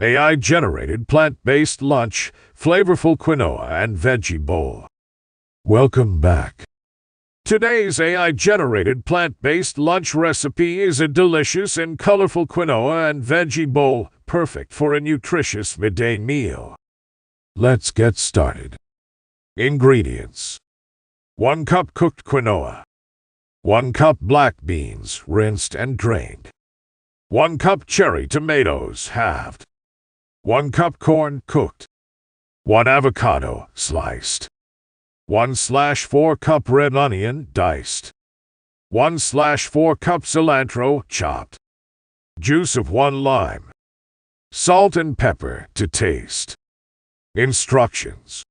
AI-generated plant-based lunch, flavorful quinoa and veggie bowl. Welcome back. Today's AI-generated plant-based lunch recipe is a delicious and colorful quinoa and veggie bowl, perfect for a nutritious midday meal. Let's get started. Ingredients: 1 cup cooked quinoa, 1 cup black beans, rinsed and drained, 1 cup cherry tomatoes, halved, 1 cup corn, cooked, 1 avocado, sliced, 1/4 cup red onion, diced, 1/4 cup cilantro, chopped, juice of 1 lime, salt and pepper to taste. Instructions: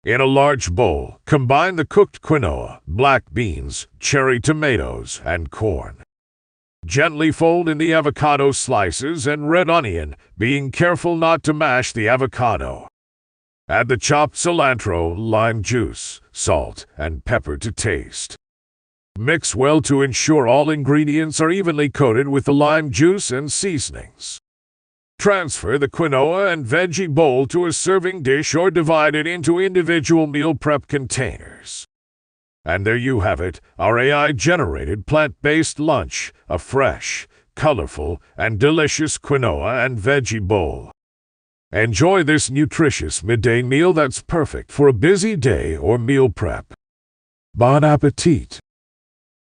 in a large bowl, combine the cooked quinoa, black beans, cherry tomatoes, and corn. Gently fold in the avocado slices and red onion, being careful not to mash the avocado. Add the chopped cilantro, lime juice, salt, and pepper to taste. Mix well to ensure all ingredients are evenly coated with the lime juice and seasonings. Transfer the quinoa and veggie bowl to a serving dish or divide it into individual meal prep containers. And there you have it, our AI-generated plant-based lunch, a fresh, colorful, and delicious quinoa and veggie bowl. Enjoy this nutritious midday meal that's perfect for a busy day or meal prep. Bon appetit!